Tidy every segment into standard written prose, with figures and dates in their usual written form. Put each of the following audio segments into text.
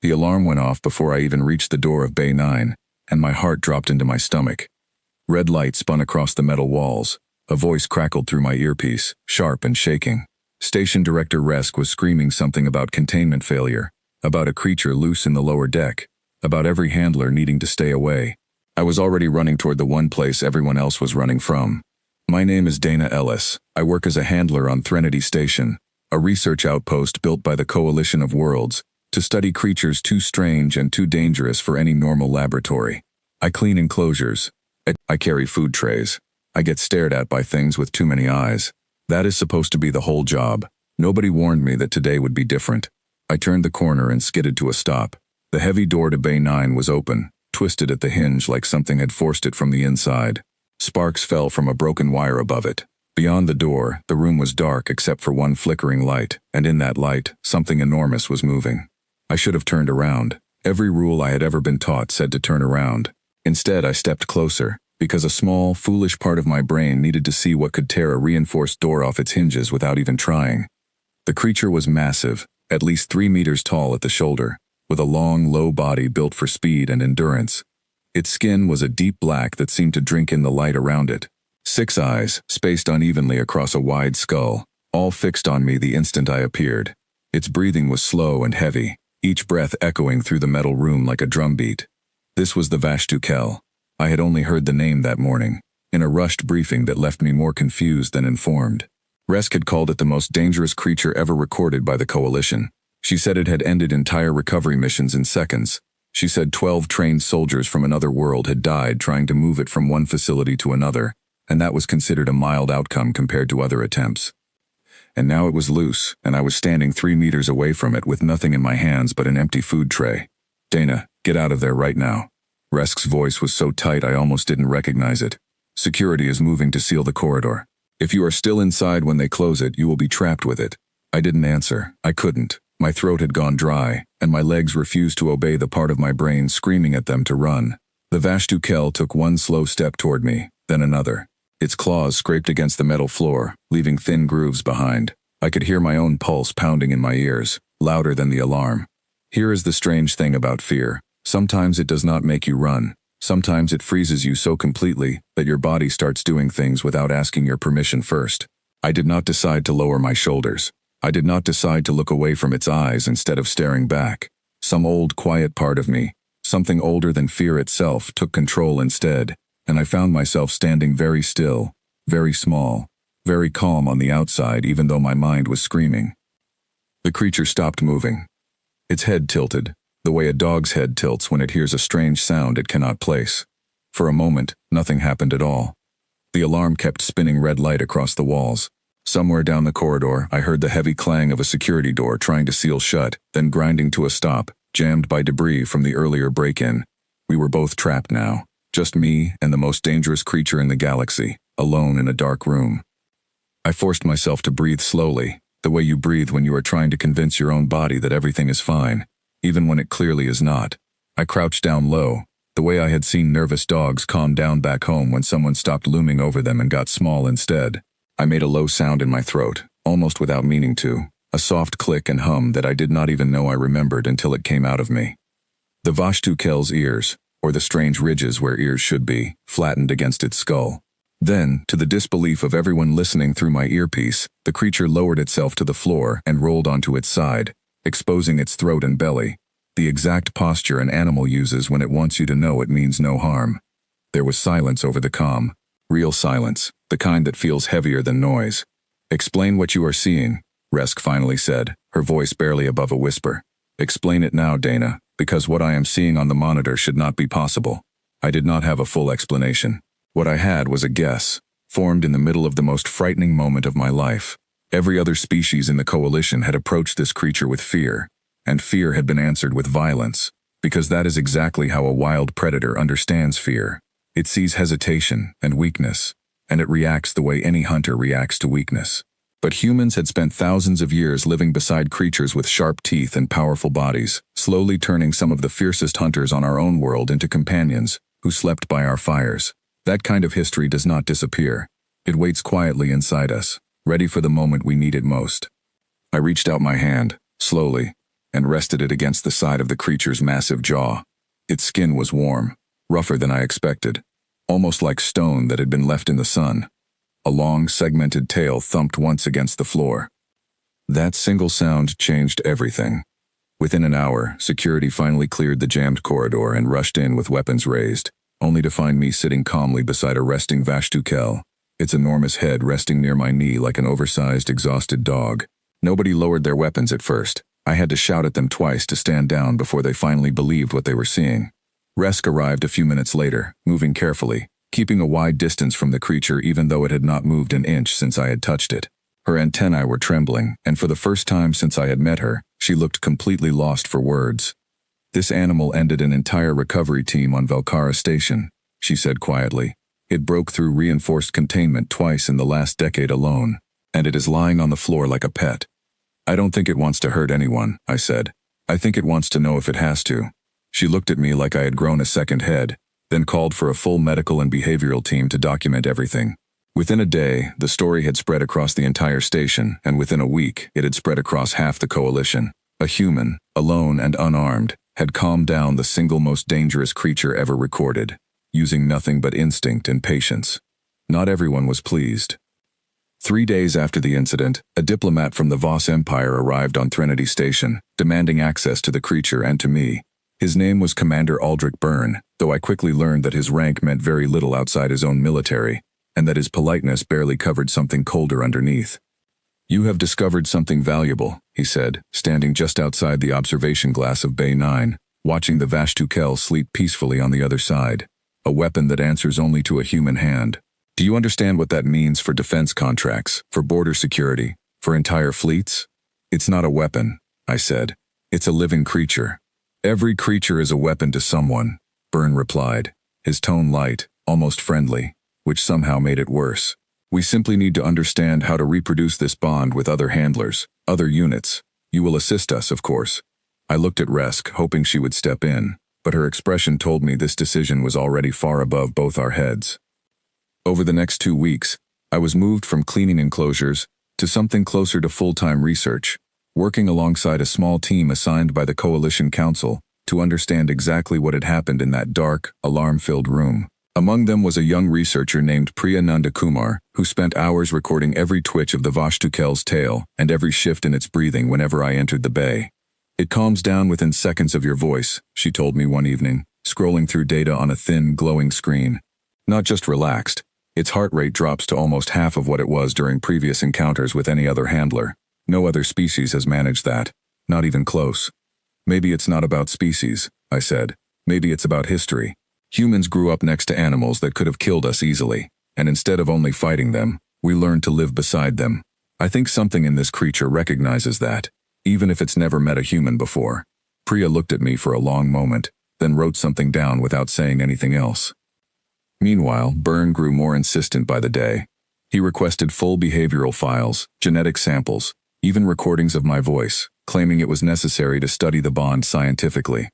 The alarm went off before I even reached the door of Bay 9, and my heart dropped into my stomach. Red light spun across the metal walls. A voice crackled through my earpiece, sharp and shaking. Station Director Resk was screaming something about containment failure, about a creature loose in the lower deck, about every handler needing to stay away. I was already running toward the one place everyone else was running from. My name is Dana Ellis. I work as a handler on Threnody Station, a research outpost built by the Coalition of Worlds to study creatures too strange and too dangerous for any normal laboratory. I clean enclosures. I carry food trays. I get stared at by things with too many eyes. That is supposed to be the whole job. Nobody warned me that today would be different. I turned the corner and skidded to a stop. The heavy door to Bay 9 was open, twisted at the hinge like something had forced it from the inside. Sparks fell from a broken wire above it. Beyond the door, the room was dark except for one flickering light, and in that light, something enormous was moving. I should have turned around. Every rule I had ever been taught said to turn around. Instead, I stepped closer, because a small, foolish part of my brain needed to see what could tear a reinforced door off its hinges without even trying. The creature was massive, at least 3 meters tall at the shoulder, with a long, low body built for speed and endurance. Its skin was a deep black that seemed to drink in the light around it. 6 eyes, spaced unevenly across a wide skull, all fixed on me the instant I appeared. Its breathing was slow and heavy, each breath echoing through the metal room like a drumbeat. This was the Vashtukel. I had only heard the name that morning, in a rushed briefing that left me more confused than informed. Resk had called it the most dangerous creature ever recorded by the Coalition. She said it had ended entire recovery missions in seconds. She said 12 trained soldiers from another world had died trying to move it from one facility to another, and that was considered a mild outcome compared to other attempts. And now it was loose, and I was standing 3 meters away from it with nothing in my hands but an empty food tray. Dana, get out of there right now. Resk's voice was so tight I almost didn't recognize it. Security is moving to seal the corridor. If you are still inside when they close it, you will be trapped with it. I didn't answer. I couldn't. My throat had gone dry, and my legs refused to obey the part of my brain screaming at them to run. The Vashtukel took one slow step toward me, then another. Its claws scraped against the metal floor, leaving thin grooves behind. I could hear my own pulse pounding in my ears, louder than the alarm. Here is the strange thing about fear. Sometimes it does not make you run. Sometimes it freezes you so completely that your body starts doing things without asking your permission first. I did not decide to lower my shoulders. I did not decide to look away from its eyes instead of staring back. Some old, quiet part of me, something older than fear itself, took control instead, and I found myself standing very still, very small, very calm on the outside even though my mind was screaming. The creature stopped moving. Its head tilted, the way a dog's head tilts when it hears a strange sound it cannot place. For a moment, nothing happened at all. The alarm kept spinning red light across the walls. Somewhere down the corridor, I heard the heavy clang of a security door trying to seal shut, then grinding to a stop, jammed by debris from the earlier break-in. We were both trapped now, just me and the most dangerous creature in the galaxy, alone in a dark room. I forced myself to breathe slowly, the way you breathe when you are trying to convince your own body that everything is fine, even when it clearly is not. I crouched down low, the way I had seen nervous dogs calm down back home when someone stopped looming over them and got small instead. I made a low sound in my throat, almost without meaning to, a soft click and hum that I did not even know I remembered until it came out of me. The Vashtukel's ears, or the strange ridges where ears should be, flattened against its skull. Then, to the disbelief of everyone listening through my earpiece, the creature lowered itself to the floor and rolled onto its side, exposing its throat and belly, the exact posture an animal uses when it wants you to know it means no harm. There was silence over the comm. Real silence, the kind that feels heavier than noise. "Explain what you are seeing," Resk finally said, her voice barely above a whisper. "Explain it now, Dana, because what I am seeing on the monitor should not be possible." I did not have a full explanation. What I had was a guess, formed in the middle of the most frightening moment of my life. Every other species in the Coalition had approached this creature with fear, and fear had been answered with violence, because that is exactly how a wild predator understands fear. It sees hesitation and weakness, and it reacts the way any hunter reacts to weakness. But humans had spent thousands of years living beside creatures with sharp teeth and powerful bodies, slowly turning some of the fiercest hunters on our own world into companions who slept by our fires. That kind of history does not disappear. It waits quietly inside us, ready for the moment we need it most. I reached out my hand, slowly, and rested it against the side of the creature's massive jaw. Its skin was warm, rougher than I expected, almost like stone that had been left in the sun. A long, segmented tail thumped once against the floor. That single sound changed everything. Within an hour, security finally cleared the jammed corridor and rushed in with weapons raised, only to find me sitting calmly beside a resting Vashtukel, its enormous head resting near my knee like an oversized, exhausted dog. Nobody lowered their weapons at first. I had to shout at them twice to stand down before they finally believed what they were seeing. Resk arrived a few minutes later, moving carefully, keeping a wide distance from the creature even though it had not moved an inch since I had touched it. Her antennae were trembling, and for the first time since I had met her, she looked completely lost for words. "This animal ended an entire recovery team on Velkara Station," she said quietly. "It broke through reinforced containment twice in the last decade alone, and it is lying on the floor like a pet." "I don't think it wants to hurt anyone," I said. "I think it wants to know if it has to." She looked at me like I had grown a second head, then called for a full medical and behavioral team to document everything. Within a day, the story had spread across the entire station, and within a week, it had spread across half the coalition. A human, alone and unarmed, had calmed down the single most dangerous creature ever recorded, using nothing but instinct and patience. Not everyone was pleased. 3 days after the incident, a diplomat from the Voss Empire arrived on Threnody Station, demanding access to the creature and to me. His name was Commander Aldrich Byrne, though I quickly learned that his rank meant very little outside his own military, and that his politeness barely covered something colder underneath. "You have discovered something valuable," he said, standing just outside the observation glass of Bay 9, watching the Vashtukel sleep peacefully on the other side. "A weapon that answers only to a human hand. Do you understand what that means for defense contracts, for border security, for entire fleets?" "It's not a weapon," I said. "It's a living creature." "Every creature is a weapon to someone," Byrne replied, his tone light, almost friendly, which somehow made it worse. "We simply need to understand how to reproduce this bond with other handlers, other units. You will assist us, of course." I looked at Resk, hoping she would step in, but her expression told me this decision was already far above both our heads. Over the next 2 weeks, I was moved from cleaning enclosures to something closer to full-time research, working alongside a small team assigned by the Coalition Council to understand exactly what had happened in that dark, alarm-filled room. Among them was a young researcher named Priya Nandakumar, who spent hours recording every twitch of the Vashtukel's tail and every shift in its breathing whenever I entered the bay. "It calms down within seconds of your voice," she told me one evening, scrolling through data on a thin, glowing screen. "Not just relaxed. Its heart rate drops to almost half of what it was during previous encounters with any other handler. No other species has managed that. Not even close." "Maybe it's not about species," I said. "Maybe it's about history. Humans grew up next to animals that could have killed us easily, and instead of only fighting them, we learned to live beside them. I think something in this creature recognizes that, even if it's never met a human before." Priya looked at me for a long moment, then wrote something down without saying anything else. Meanwhile, Byrne grew more insistent by the day. He requested full behavioral files, genetic samples, even recordings of my voice, claiming it was necessary to study the bond scientifically.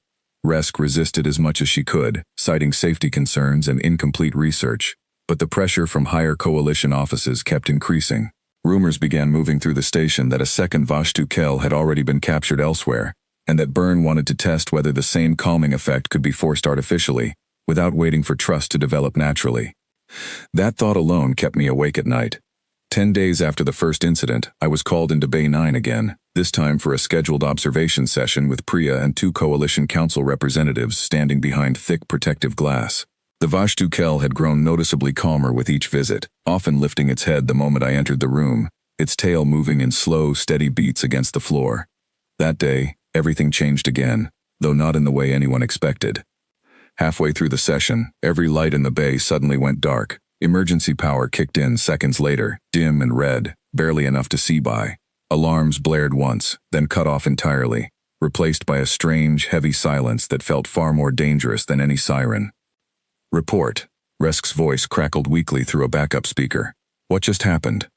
Resk resisted as much as she could, citing safety concerns and incomplete research, but the pressure from higher coalition offices kept increasing. Rumors began moving through the station that a second Vashtukel had already been captured elsewhere, and that Byrne wanted to test whether the same calming effect could be forced artificially, without waiting for trust to develop naturally. That thought alone kept me awake at night. 10 days after the first incident, I was called into Bay 9 again, this time for a scheduled observation session with Priya and 2 Coalition Council representatives standing behind thick protective glass. The Vashtukel had grown noticeably calmer with each visit, often lifting its head the moment I entered the room, its tail moving in slow, steady beats against the floor. That day, everything changed again, though not in the way anyone expected. Halfway through the session, every light in the bay suddenly went dark. Emergency power kicked in seconds later, dim and red, barely enough to see by. Alarms blared once, then cut off entirely, replaced by a strange, heavy silence that felt far more dangerous than any siren. "Report." Resk's voice crackled weakly through a backup speaker. "What just happened?"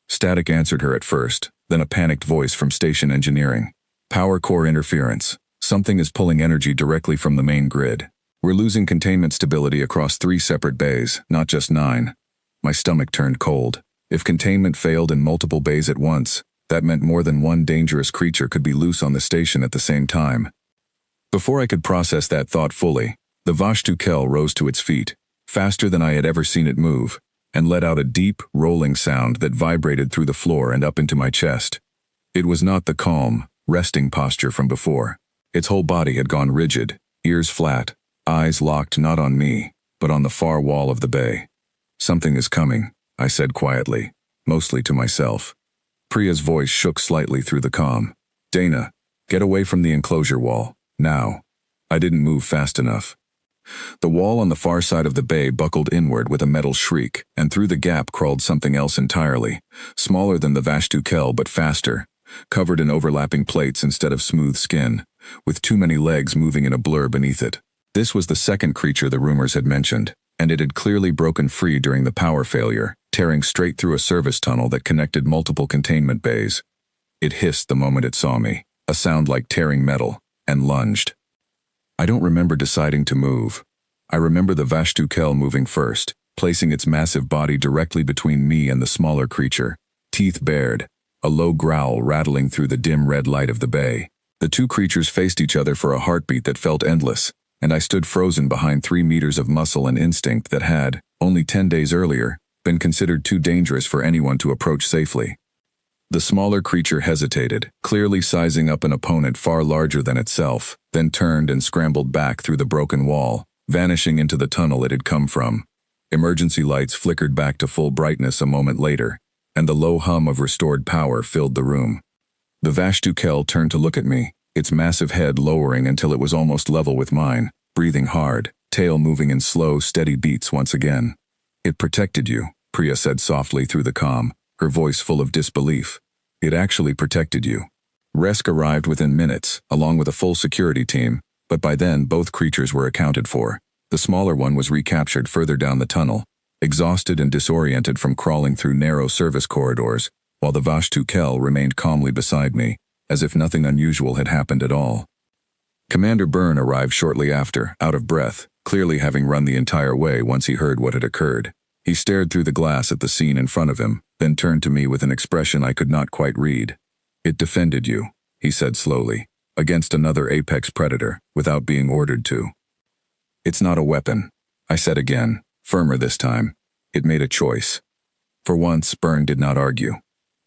Static answered her at first, then a panicked voice from station engineering. "Power core interference. Something is pulling energy directly from the main grid. We're losing containment stability across 3 separate bays, not just 9. My stomach turned cold. If containment failed in multiple bays at once, That meant more than one dangerous creature could be loose on the station at the same time. Before I could process that thought fully, the Vashtu-Kel rose to its feet, faster than I had ever seen it move, and let out a deep, rolling sound that vibrated through the floor and up into my chest. It was not the calm, resting posture from before. Its whole body had gone rigid, ears flat, eyes locked not on me, but on the far wall of the bay. "Something is coming," I said quietly, mostly to myself. Priya's voice shook slightly through the calm. "Dana, get away from the enclosure wall, now." I didn't move fast enough. The wall on the far side of the bay buckled inward with a metal shriek, and through the gap crawled something else entirely, smaller than the Vashtu-Kel but faster, covered in overlapping plates instead of smooth skin, with too many legs moving in a blur beneath it. This was the second creature the rumors had mentioned, and it had clearly broken free during the power failure, tearing straight through a service tunnel that connected multiple containment bays. It hissed the moment it saw me, a sound like tearing metal, and lunged. I don't remember deciding to move. I remember the Vashtu-Kel moving first, placing its massive body directly between me and the smaller creature, teeth bared, a low growl rattling through the dim red light of the bay. The two creatures faced each other for a heartbeat that felt endless, and I stood frozen behind 3 meters of muscle and instinct that had, only 10 days earlier, been considered too dangerous for anyone to approach safely. The smaller creature hesitated, clearly sizing up an opponent far larger than itself, then turned and scrambled back through the broken wall, vanishing into the tunnel it had come from. Emergency lights flickered back to full brightness a moment later, and the low hum of restored power filled the room. The Vashtu-Kel turned to look at me, its massive head lowering until it was almost level with mine, breathing hard, tail moving in slow, steady beats once again. "It protected you," Priya said softly through the comm, her voice full of disbelief. "It actually protected you." Resk arrived within minutes, along with a full security team, but by then both creatures were accounted for. The smaller one was recaptured further down the tunnel, exhausted and disoriented from crawling through narrow service corridors, while the Vashtu-Kel remained calmly beside me, as if nothing unusual had happened at all. Commander Byrne arrived shortly after, out of breath, clearly having run the entire way once he heard what had occurred. He stared through the glass at the scene in front of him, then turned to me with an expression I could not quite read. "It defended you," he said slowly, "against another apex predator, without being ordered to." "It's not a weapon," I said again, firmer this time. "It made a choice." For once, Byrne did not argue.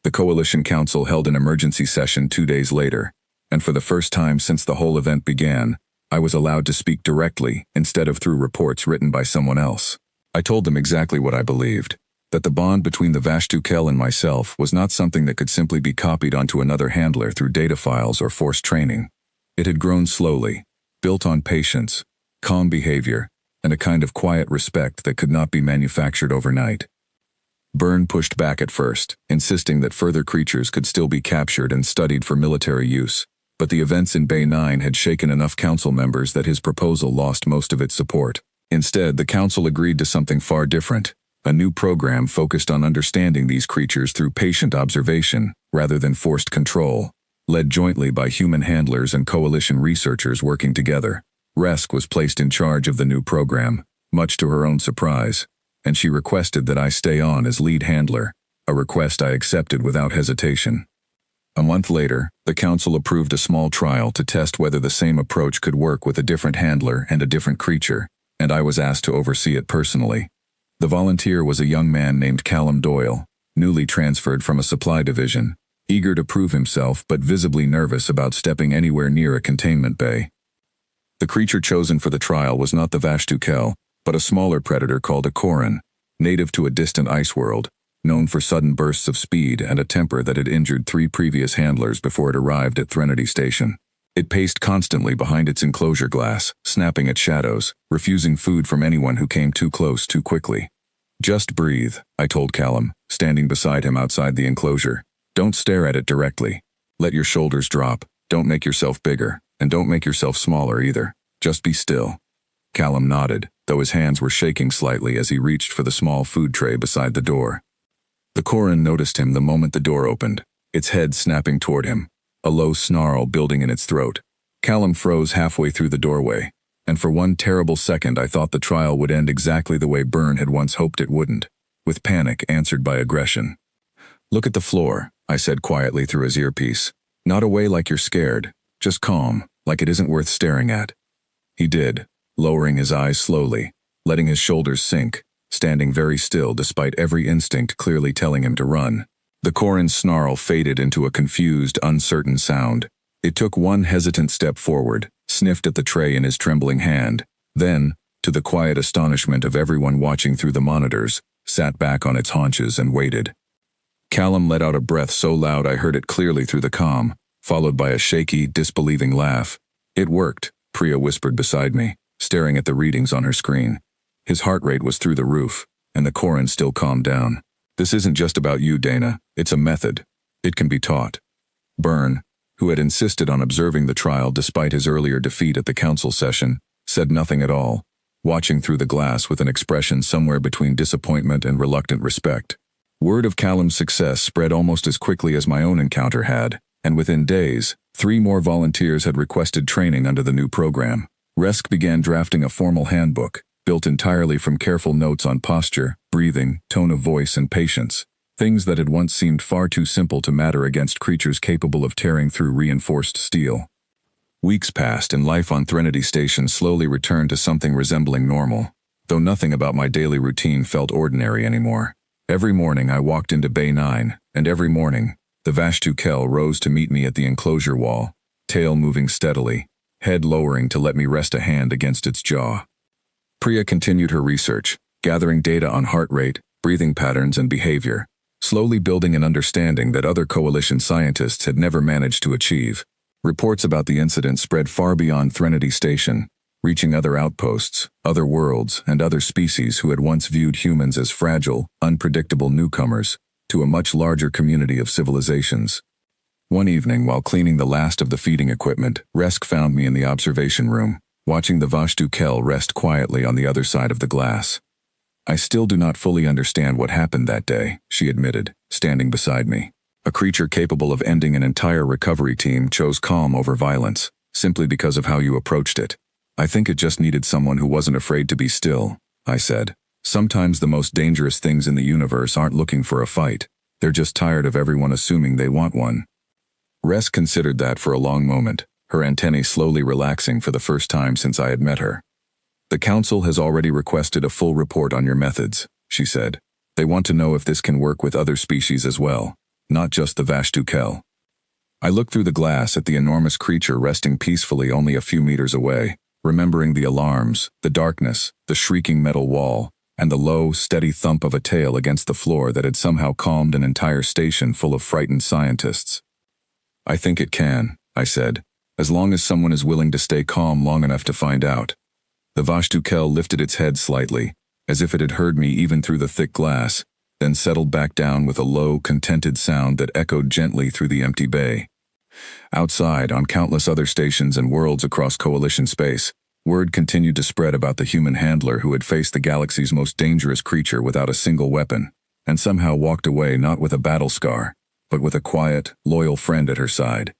The Coalition Council held an emergency session 2 days later, and for the first time since the whole event began, I was allowed to speak directly instead of through reports written by someone else. I told them exactly what I believed, that the bond between the Vashtu-Kel and myself was not something that could simply be copied onto another handler through data files or forced training. It had grown slowly, built on patience, calm behavior, and a kind of quiet respect that could not be manufactured overnight. Byrne pushed back at first, insisting that further creatures could still be captured and studied for military use, but the events in Bay 9 had shaken enough council members that his proposal lost most of its support. Instead, the council agreed to something far different, a new program focused on understanding these creatures through patient observation rather than forced control, led jointly by human handlers and coalition researchers working together. Resk was placed in charge of the new program, much to her own surprise, and she requested that I stay on as lead handler, a request I accepted without hesitation. A month later, the council approved a small trial to test whether the same approach could work with a different handler and a different creature, and I was asked to oversee it personally. The volunteer was a young man named Callum Doyle, newly transferred from a supply division, eager to prove himself but visibly nervous about stepping anywhere near a containment bay. The creature chosen for the trial was not the Vashtu-Kel, but a smaller predator called a Koran, native to a distant ice world, known for sudden bursts of speed and a temper that had injured 3 previous handlers before it arrived at Threnody Station. It paced constantly behind its enclosure glass, snapping at shadows, refusing food from anyone who came too close too quickly. "Just breathe," I told Callum, standing beside him outside the enclosure. "Don't stare at it directly. Let your shoulders drop, don't make yourself bigger, and don't make yourself smaller either. Just be still." Callum nodded, though his hands were shaking slightly as he reached for the small food tray beside the door. The Koran noticed him the moment the door opened, its head snapping toward him, a low snarl building in its throat. Callum froze halfway through the doorway, and for one terrible second I thought the trial would end exactly the way Byrne had once hoped it wouldn't, with panic answered by aggression. "Look at the floor," I said quietly through his earpiece. Not away like you're scared, just calm, like it isn't worth staring at. He did, lowering his eyes slowly, letting his shoulders sink, standing very still despite every instinct clearly telling him to run. The Corin's snarl faded into a confused, uncertain sound. It took one hesitant step forward, sniffed at the tray in his trembling hand, then, to the quiet astonishment of everyone watching through the monitors, sat back on its haunches and waited. Callum let out a breath so loud I heard it clearly through the comm, followed by a shaky, disbelieving laugh. It worked, Priya whispered beside me, staring at the readings on her screen. His heart rate was through the roof, and the Corin still calmed down. This isn't just about you, Dana. It's a method. It can be taught. Byrne, who had insisted on observing the trial despite his earlier defeat at the council session, said nothing at all, watching through the glass with an expression somewhere between disappointment and reluctant respect. Word of Callum's success spread almost as quickly as my own encounter had, and within days, 3 more volunteers had requested training under the new program. Resk began drafting a formal handbook, built entirely from careful notes on posture, breathing, tone of voice, and patience, things that had once seemed far too simple to matter against creatures capable of tearing through reinforced steel. Weeks passed and life on Threnody Station slowly returned to something resembling normal, though nothing about my daily routine felt ordinary anymore. Every morning I walked into Bay 9, and every morning, the Vashtu Kel rose to meet me at the enclosure wall, tail moving steadily, head lowering to let me rest a hand against its jaw. Priya continued her research, gathering data on heart rate, breathing patterns, and behavior, slowly building an understanding that other coalition scientists had never managed to achieve. Reports about the incident spread far beyond Threnody Station, reaching other outposts, other worlds, and other species who had once viewed humans as fragile, unpredictable newcomers to a much larger community of civilizations. One evening, while cleaning the last of the feeding equipment, Resk found me in the observation room, watching the Vashtu Kel rest quietly on the other side of the glass. I still do not fully understand what happened that day, she admitted, standing beside me. A creature capable of ending an entire recovery team chose calm over violence, simply because of how you approached it. I think it just needed someone who wasn't afraid to be still, I said. Sometimes the most dangerous things in the universe aren't looking for a fight. They're just tired of everyone assuming they want one. Resk considered that for a long moment, her antennae slowly relaxing for the first time since I had met her. The council has already requested a full report on your methods, she said. They want to know if this can work with other species as well, not just the Vashtu Kel. I looked through the glass at the enormous creature resting peacefully only a few meters away, remembering the alarms, the darkness, the shrieking metal wall, and the low, steady thump of a tail against the floor that had somehow calmed an entire station full of frightened scientists. I think it can, I said, as long as someone is willing to stay calm long enough to find out. The Vashtu Kel lifted its head slightly, as if it had heard me even through the thick glass, then settled back down with a low, contented sound that echoed gently through the empty bay. Outside, on countless other stations and worlds across Coalition space, word continued to spread about the human handler who had faced the galaxy's most dangerous creature without a single weapon, and somehow walked away not with a battle scar, but with a quiet, loyal friend at her side.